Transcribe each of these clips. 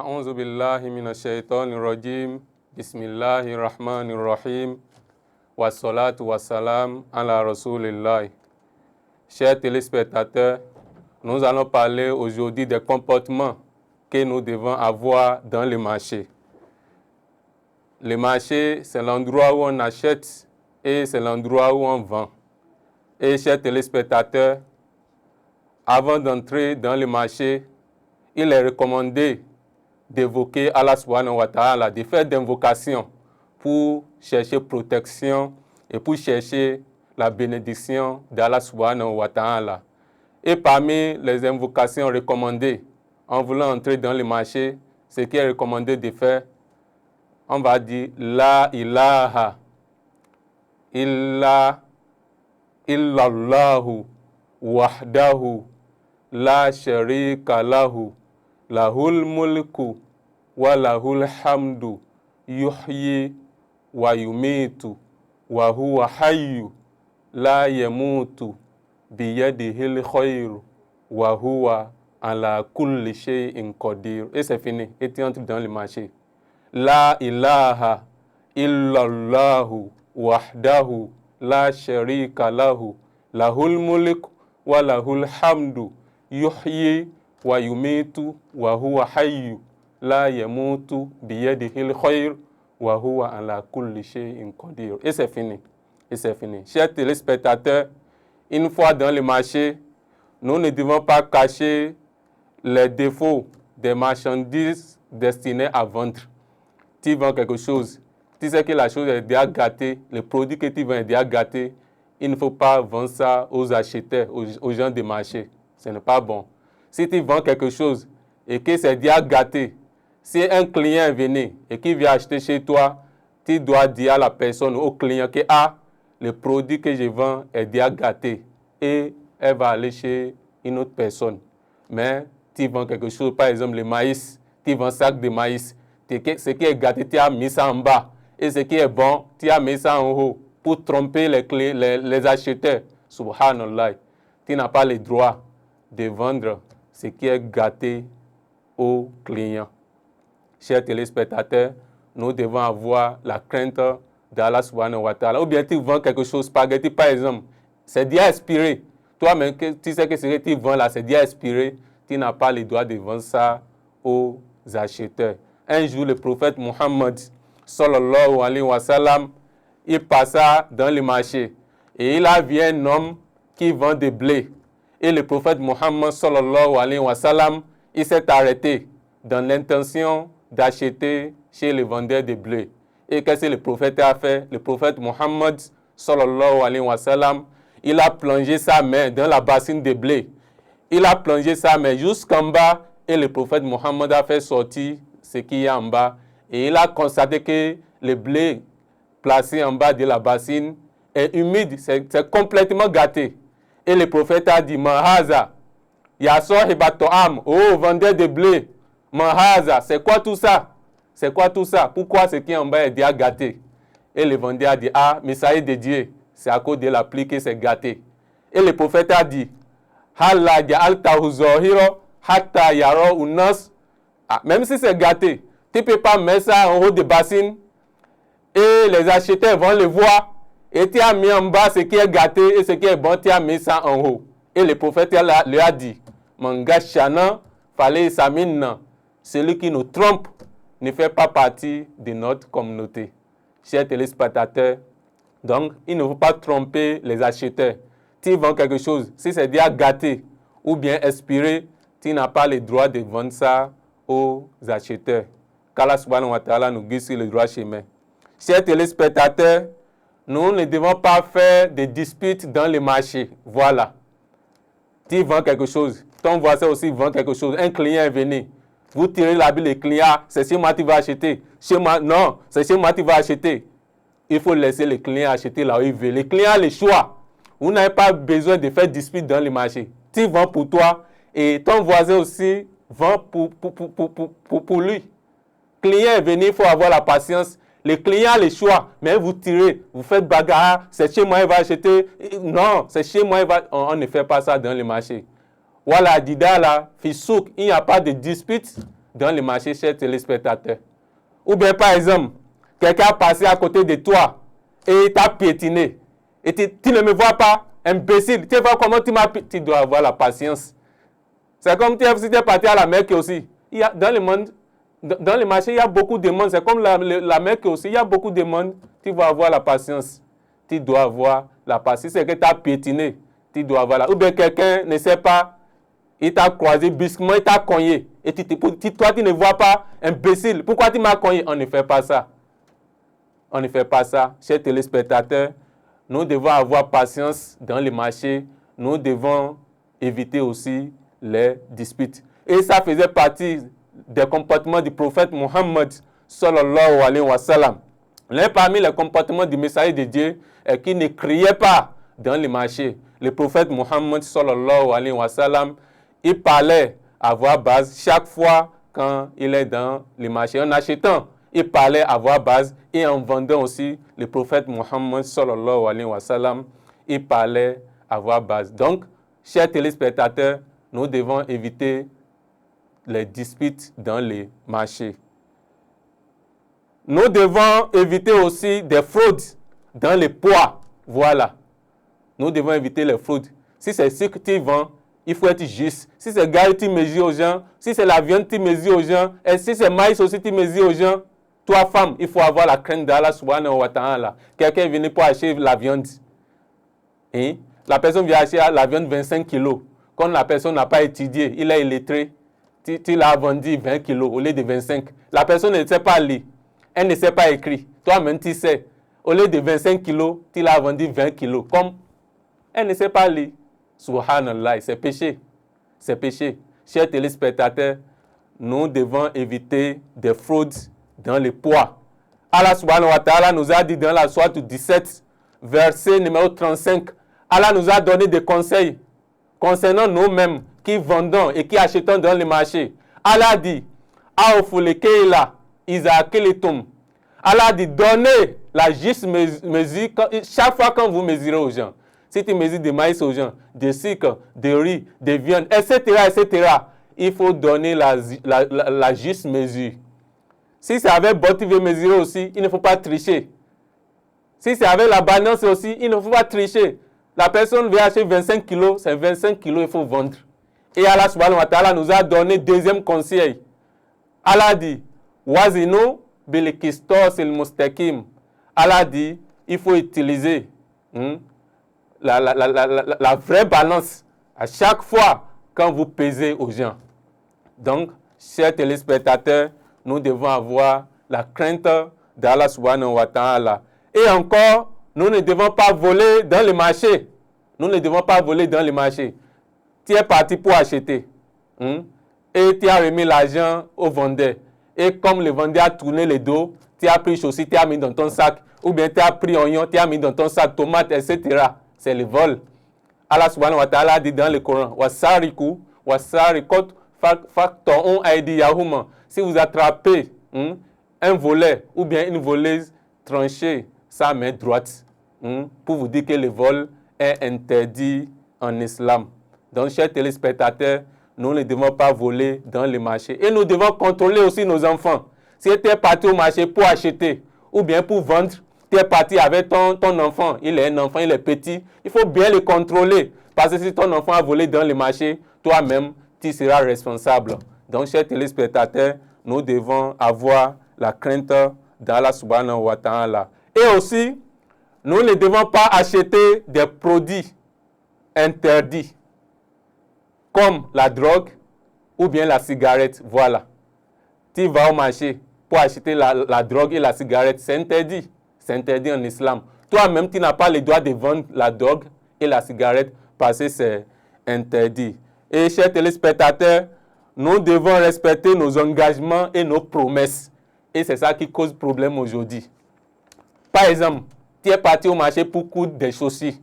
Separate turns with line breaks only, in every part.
أعوذ بالله من الشيطان الرجيم بسم الله الرحمن الرحيم والصلاة والسلام على رسول الله. Chers téléspectateurs, nous allons parler aujourd'hui des comportements que nous devons avoir dans le marché. Le marché, c'est l'endroit où on achète et c'est l'endroit où on vend. Et chers téléspectateurs, avant d'entrer dans le marché, il est recommandé d'évoquer Allah subhanahu wa ta'ala, de faire d'invocations pour chercher protection et pour chercher la bénédiction d'Allah subhanahu wa ta'ala. Et parmi les invocations recommandées en voulant entrer dans le marché, ce qui est recommandé de faire, on va dire La ilaha illallahu wahdahu la sharika lahu lahul mulku wa lahul hamdu yuhyi wa yumitu wa huwa hayyu la yamutu biyadihil khayru wa huwa ala kulli shay'in qadir. Et c'est fini. Et tu entres dans le marché. La ilaha illallahu wahdahu la sharika lahu lahul mulku wa lahul hamdu yuhyi wa yumitu wa huwa hayyu la yamutu biyadihil khayr wa huwa ala kulli shay'in qadir. Et c'est fini. Et c'est fini. Chers téléspectateurs, une fois dans le marché, nous ne devons pas cacher les défauts des marchandises destinées à vendre. Tu vends quelque chose, tu sais que la chose est déjà gâtée, le produit que tu vends est déjà gâté, il ne faut pas vendre ça aux acheteurs, aux gens du marché. Ce n'est pas bon. Si tu vends quelque chose et que c'est déjà gâté, si un client est venu et qui vient acheter chez toi, tu dois dire à la personne, au client, que le produit que je vends est déjà gâté et elle va aller chez une autre personne. Mais tu vends quelque chose, par exemple le maïs, tu vends un sac de maïs, ce qui est gâté, tu as mis ça en bas et ce qui est bon, tu as mis ça en haut pour tromper les acheteurs. Subhanallah, tu n'as pas le droit de vendre ce qui est gâté aux clients. Chers téléspectateurs, nous devons avoir la crainte d'Allah subhanahu wa ta'ala. Ou bien tu vends quelque chose, spaghetti par exemple, c'est déjà expiré. Toi-même, tu sais que ce que tu vends là, c'est déjà expiré. Tu n'as pas le droit de vendre ça aux acheteurs. Un jour, le prophète Muhammad, sallallahu alayhi wa sallam, il passa dans le marché et il a vu un homme qui vend des blés. Et le prophète Muhammad, sallallahu alayhi wa sallam, il s'est arrêté dans l'intention d'acheter chez le vendeur de blé. Et qu'est-ce que le prophète a fait? Le prophète Muhammad, sallallahu alayhi wa sallam, il a plongé sa main dans la bassine de blé. Il a plongé sa main jusqu'en bas et le prophète Muhammad a fait sortir ce qu'il y a en bas. Et il a constaté que le blé placé en bas de la bassine est humide, c'est complètement gâté. Et le prophète a dit, Mahaza, ya sahiba to'am, oh vendeur de blé, Mahaza, c'est quoi tout ça? C'est quoi tout ça? Pourquoi ce qui est en bas est déjà gâté? Et le vendeur a dit, mais ça est de Dieu, c'est à cause de la pluie que c'est gâté. Et le prophète a dit, Halla ja'altahu zahira hatta yara unas. Même si c'est gâté, tu ne peux pas mettre ça en haut de bassine et les acheteurs vont le voir. Et tu as mis en bas ce qui est gâté et ce qui est bon, tu as mis ça en haut. Et le prophète lui a dit, Mangashana fallait samina, celui qui nous trompe ne fait pas partie de notre communauté. Chers téléspectateurs, donc il ne faut pas tromper les acheteurs. Tu vends quelque chose, si c'est déjà gâté ou bien expiré, tu n'as pas le droit de vendre ça aux acheteurs. Qu'Allah subhanahu wa ta'ala nous guide sur le droit chemin. Chers téléspectateurs, nous ne devons pas faire de disputes dans le marché. Voilà. Tu vends quelque chose, ton voisin aussi vend quelque chose, un client est venu. Vous tirez la bille, le client, c'est chez moi tu vas acheter. Chez moi, non, c'est chez moi tu vas acheter. Il faut laisser le client acheter là où il veut. Le client a le choix. Vous n'avez pas besoin de faire dispute dans le marché. Tu vends pour toi et ton voisin aussi vend pour lui. Le client est venu, il faut avoir la patience. Le client a le choix, mais vous tirez, vous faites bagarre, c'est chez moi il va acheter. Non, c'est chez moi il va. On ne fait pas ça dans le marché. Voilà, Dida là, Fisouk, il n'y a pas de dispute dans le marché, chers téléspectateurs. Ou bien, par exemple, quelqu'un a passé à côté de toi et il t'a piétiné. Et tu ne me vois pas, imbécile. Tu vois comment tu m'as piétiné. Tu dois avoir la patience. C'est comme si tu es parti à la Mecque aussi. Il y a, dans le monde, dans le marché, il y a beaucoup de monde. C'est comme la Mecque aussi. Il y a beaucoup de monde. Tu dois avoir la patience. Tu dois avoir la patience. C'est que tu as piétiné. Tu dois avoir la... Ou bien quelqu'un ne sait pas. Il t'a croisé brusquement, il t'a cogné. Et toi, tu ne vois pas, imbécile. Pourquoi tu m'as cogné? On ne fait pas ça. On ne fait pas ça. Chers téléspectateurs, nous devons avoir patience dans les marchés. Nous devons éviter aussi les disputes. Et ça faisait partie des comportements du prophète Mohammed sallallahu alayhi wa sallam. L'un parmi les comportements du messager de Dieu est qu'il ne criait pas dans les marchés. Le prophète Mohammed sallallahu alayhi wa sallam, il parlait à voix basse chaque fois quand il est dans les marchés. En achetant, il parlait à voix basse et en vendant aussi, le prophète Mohammed sallallahu alayhi wa sallam, il parlait à voix basse. Donc, chers téléspectateurs, nous devons éviter les disputes dans les marchés. Nous devons éviter aussi des fraudes dans les poids. Voilà. Nous devons éviter les fraudes. Si c'est ce que tu vends, il faut être juste. Si c'est gars, tu mesures aux gens. Si c'est la viande, tu mesures aux gens. Et si c'est maïs aussi, tu mesures aux gens. Toi, femme, il faut avoir la crainte d'Allah subhanahu wa ta'ala. Quelqu'un est venu pour acheter la viande. Et la personne vient acheter la viande 25 kilos. Quand la personne n'a pas étudié, il est illettré. Tu l'as vendu 20 kilos au lieu de 25. La personne ne sait pas lire. Elle ne sait pas écrire. Toi-même, tu sais. Au lieu de 25 kilos, tu l'as vendu 20 kilos. Comme elle ne sait pas lire. Subhanallah, c'est péché. C'est péché. Chers téléspectateurs, nous devons éviter des fraudes dans les poids. Allah subhanahu wa ta'ala nous a dit dans la sourate 17, verset numéro 35, Allah nous a donné des conseils concernant nous-mêmes qui vendons et qui achetons dans les marchés. Allah dit, Allah dit, donnez la juste mesure chaque fois quand vous mesurez aux gens. Si tu mesures des maïs aux gens, des sucres, des riz, des viandes, etc., etc., il faut donner la juste mesure. Si c'est avec botte, tu veux mesurer aussi, il ne faut pas tricher. Si c'est avec la balance aussi, il ne faut pas tricher. La personne veut acheter 25 kilos, c'est 25 kilos, il faut vendre. Et Allah subhanahu wa ta'ala nous a donné deuxième conseil. Allah dit, Wazinu bil qistas al mustaqim. Allah dit, il faut utiliser la vraie balance à chaque fois quand vous pesez aux gens. Donc, chers téléspectateurs, nous devons avoir la crainte d'Allah subhanahu wa ta'ala. Et encore, nous ne devons pas voler dans les marchés. Nous ne devons pas voler dans les marchés. Tu es parti pour acheter. Et tu as remis l'argent au vendeur. Et comme le vendeur a tourné le dos, tu as pris chaussures, tu as mis dans ton sac. Ou bien tu as pris oignon, tu as mis dans ton sac, tomate, etc. C'est le vol. Allah subhanahu wa ta'ala dit dans le Coran, Wasariku, wasarikot, fakto'un aydiyahuma. Si vous attrapez un voleur ou bien une voleuse, tranchez sa main droite pour vous dire que le vol est interdit en islam. Donc, chers téléspectateurs, nous ne devons pas voler dans les marchés. Et nous devons contrôler aussi nos enfants. Si tu es parti au marché pour acheter ou bien pour vendre, tu es parti avec ton enfant, il est un enfant, il est petit, il faut bien le contrôler. Parce que si ton enfant a volé dans les marchés, toi-même, tu seras responsable. Donc, chers téléspectateurs, nous devons avoir la crainte d'Allah subhanahu wa ta'ala. Et aussi, nous ne devons pas acheter des produits interdits, comme la drogue ou bien la cigarette. Voilà. Tu vas au marché pour acheter la drogue et la cigarette, c'est interdit. C'est interdit en islam. Toi-même, tu n'as pas le droit de vendre la drogue et la cigarette parce que c'est interdit. Et chers téléspectateurs, nous devons respecter nos engagements et nos promesses. Et c'est ça qui cause problème aujourd'hui. Par exemple, tu es parti au marché pour coudre des chaussures.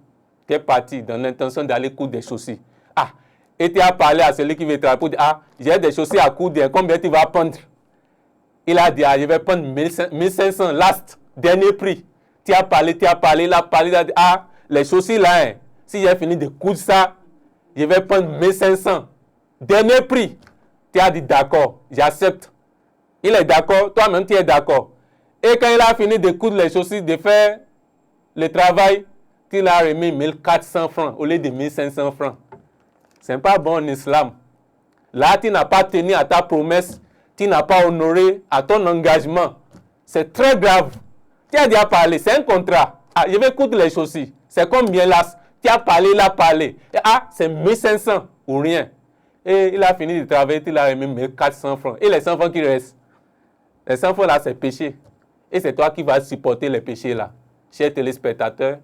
Tu es parti dans l'intention d'aller coudre des chaussures. Ah, et tu as parlé à celui qui veut travailler pour dire, ah, j'ai des chaussures à coudre, combien tu vas prendre? Il a dit, ah, je vais prendre 1500, last, dernier prix. Tu as parlé, il a parlé, il a dit, ah, les chaussures là, hein, si j'ai fini de coudre ça, je vais prendre 1500, dernier prix. Tu as dit d'accord, j'accepte. Il est d'accord, toi-même tu es d'accord. Et quand il a fini de coudre les chaussures, de faire le travail, tu l'as remis 1400 francs au lieu de 1500 francs. Ce n'est pas bon en islam. Là, tu n'as pas tenu à ta promesse, tu n'as pas honoré à ton engagement. C'est très grave. Tu as déjà parlé, c'est un contrat. Ah, je vais coudre les chaussures. C'est comme bien là. Tu as parlé, il a parlé. Et, c'est 1500 ou rien. Et il a fini de travailler, il a remis 1400 francs. Et les 100 francs qui restent, les 100 francs là, c'est péché. Et c'est toi qui vas supporter les péchés là. Chers téléspectateurs,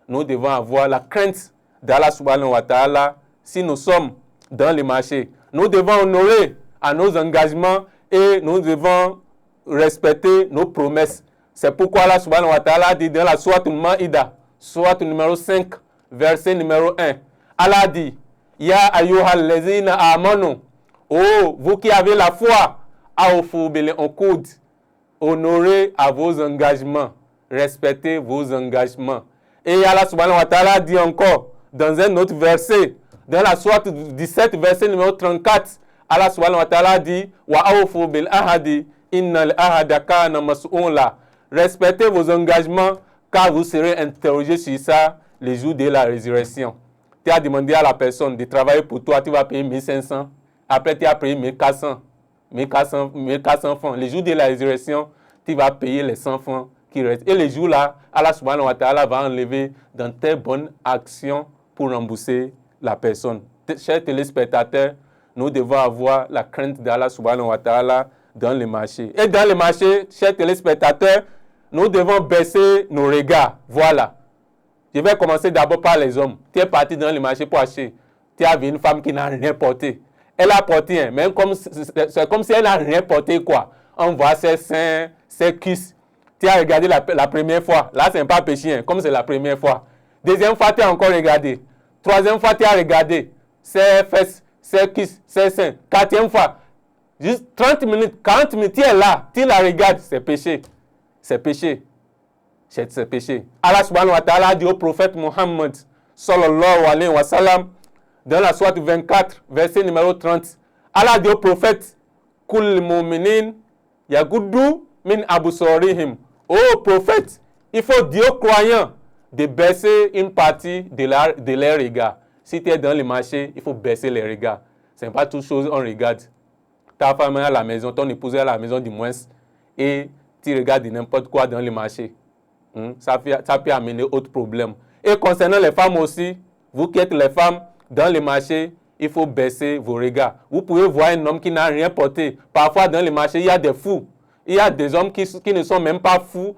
nous devons avoir la crainte d'Allah subhanahu wa ta'ala si nous sommes dans le marché. Nous devons honorer à nos engagements et nous devons respecter nos promesses. C'est pourquoi Allah subhanahu wa ta'ala dit dans la sourate Al-Ma'idah, sourate numéro 5, verset numéro 1. Allah dit, Ya ayyuhal lezina amanu, oh, vous qui avez la foi, awfu bil uqud, honorez à vos engagements, respectez vos engagements. Et Allah subhanahu wa ta'ala dit encore, dans un autre verset, dans la sourate 17, verset numéro 34, Allah subhanahu wa ta'ala dit, Wa awfu bil ahadi, innal ahada kana mas'oula. Respectez vos engagements, car vous serez interrogés sur ça les jours de la résurrection. Tu as demandé à la personne de travailler pour toi, tu vas payer 1500. Après, tu as payé 1400 francs. Les jours de la résurrection, tu vas payer les 100 francs qui restent. Et les jours-là, Allah subhanahu wa ta'ala va enlever dans tes bonnes actions pour rembourser la personne. Chers téléspectateurs, nous devons avoir la crainte d'Allah subhanahu wa ta'ala dans les marchés. Et dans les marchés, chers téléspectateurs, nous devons baisser nos regards. Voilà. Je vais commencer d'abord par les hommes. Tu es parti dans le marché pour acheter. Tu as vu une femme qui n'a rien porté. Elle a porté un, mais c'est comme si elle n'a rien porté quoi. On voit ses seins, ses cuisses. Tu as regardé la première fois. Là, ce n'est pas péché, comme c'est la première fois. Deuxième fois, tu as encore regardé. Troisième fois, tu as regardé ses fesses, ses cuisses, ses seins. Quatrième fois, juste 30 minutes, 40 minutes, tu es là. Tu la regardes, c'est péché. C'est péché. C'est péché. Allah subhanahu wa ta'ala dit au prophète Muhammad sallallahu alayhi wa sallam dans la sourate 24, verset numéro 30. Allah dit au prophète Kul mu'minin yaguddu min absorihim. Ô prophète, il faut dire aux croyants de baisser une partie de leurs regards. Si tu es dans le marché, il faut baisser les regards. Ce n'est pas toute chose on regarde. Ta femme est à la maison, ton épouse est à la maison du moins, et tu regardes n'importe quoi dans le marché. Ça peut amener autre problème. Et concernant les femmes aussi, vous qui êtes les femmes dans le marché, il faut baisser vos regards. Vous pouvez voir un homme qui n'a rien porté. Parfois dans le marché, il y a des fous. Il y a des hommes qui ne sont même pas fous,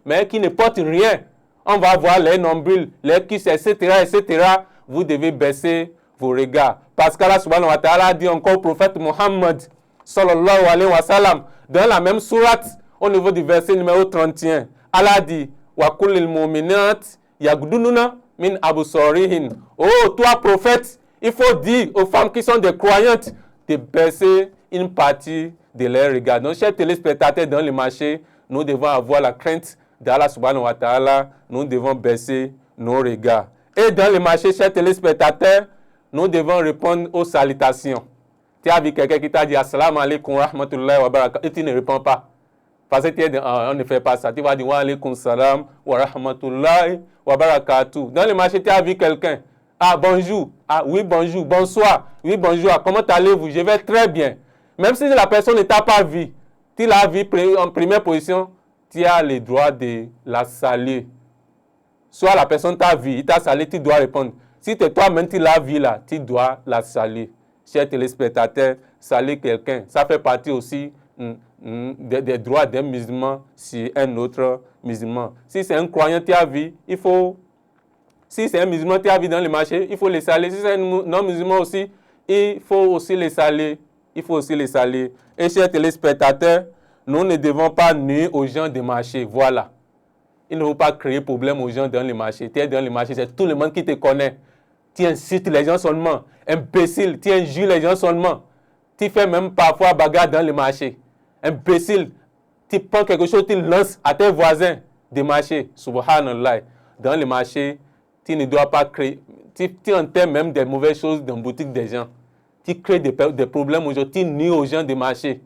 mais qui ne portent rien. On va voir les nombrils, les cuisses, etc. Vous devez baisser vos regards. Parce qu'Allah subhanahu wa ta'ala dit encore au prophète Muhammad sallallahu alayhi wa sallam, dans la même sourate, au niveau du verset numéro 31, Allah dit Wa kullil mu'minat yaghdununa min absarihin. Oh, toi prophète, il faut dire aux femmes qui sont des croyantes de baisser une partie de leurs regards. Donc, chers téléspectateurs dans le marché, nous devons avoir la crainte d'Allah subhanahu wa ta'ala. Nous devons baisser nos regards. Et dans le marché, chers téléspectateurs, nous devons répondre aux salutations. Tu as vu quelqu'un qui t'a dit Assalamu alaikum wa rahmatullahi wa barakatuh et tu ne réponds pas. Parce que on ne fait pas ça. Tu vas dire wa alaikum salam wa rahmatullahi wa barakatuh. Dans le marché, tu as vu quelqu'un. Ah, bonjour. Ah, oui, bonjour. Bonsoir. Oui, bonjour. Comment allez-vous? Je vais très bien. Même si la personne ne t'a pas vu, tu l'as vu en première position, tu as le droit de la saluer. Soit la personne t'a vu, il t'a salué, tu dois répondre. Si toi-même tu l'as vu là, tu dois la saluer. Chers téléspectateurs, saluer quelqu'un, ça fait partie aussi des droits d'un musulman sur un autre musulman. Si c'est un croyant qui a vu, il faut... Si c'est un musulman qui a vu dans le marché, il faut les saluer. Si c'est un non-musulman aussi, il faut aussi les saluer. Il faut aussi les saluer. Et chers téléspectateurs, nous ne devons pas nuire aux gens des marchés. Voilà. Il ne faut pas créer problème aux gens dans les marchés. Tu es dans les marchés, c'est tout le monde qui te connaît. Tu incites les gens seulement. Imbécile, tu injures les gens seulement. Tu fais même parfois bagarre dans les marchés. Imbécile, tu prends quelque chose, tu lances à tes voisins des marchés. Subhanallah. Dans les marchés, tu ne dois pas créer. Tu enterres même des mauvaises choses dans la boutique des gens. qui créent des problèmes aujourd'hui, qui nuisent aux gens du marché.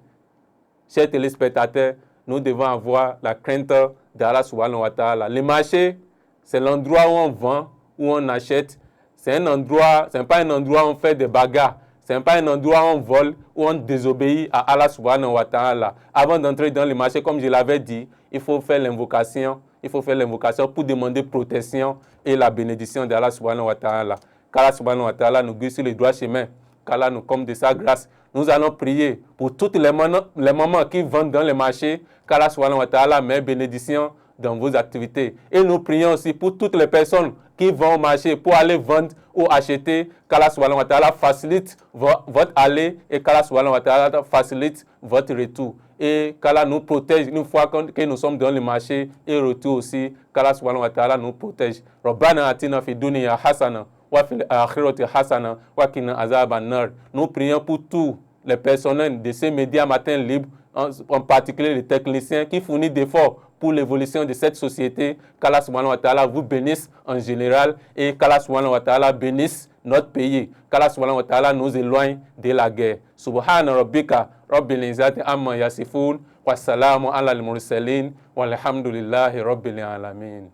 Chers téléspectateurs, nous devons avoir la crainte d'Allah subhanahu wa ta'ala. Le marché, c'est l'endroit où on vend, où on achète. C'est un endroit, ce n'est pas un endroit où on fait des bagarres. Ce n'est pas un endroit où on vole, où on désobéit à Allah subhanahu wa ta'ala. Avant d'entrer dans le marché, comme je l'avais dit, il faut faire l'invocation. Il faut faire l'invocation pour demander protection et la bénédiction d'Allah subhanahu wa ta'ala. Qu'Allah subhanahu wa ta'ala nous guide sur le droit chemin. Qu'Allah nous comble de sa grâce. Nous allons prier pour toutes les mamans qui vendent dans les marchés. Qu'Allah subhanahu wa ta'ala met bénédiction dans vos activités. Et nous prions aussi pour toutes les personnes qui vont au marché pour aller vendre ou acheter. Qu'Allah subhanahu wa ta'ala facilite votre aller et qu'Allah subhanahu wa ta'ala facilite votre retour. Et qu'Allah nous protège une fois que nous sommes dans le marché et retour aussi. Qu'Allah subhanahu wa ta'ala nous protège. Rabbana atina fi dunya hasana wa fil akhirati hasana wa qina azaban nar. Nous prions pour tous les personnels de ces médias Matin Libre, en particulier les techniciens qui fournissent d'efforts pour l'évolution de cette société. Qu'Allah subhanahu wa ta'ala vous bénisse en général et qu'Allah subhanahu wa ta'ala bénisse notre pays. Qu'Allah subhanahu wa ta'ala nous éloigne de la guerre. Subhana rabbika rabbil izzati amma yasifun wa salamu ala al-mursalin walhamdulillahi rabbil alamin.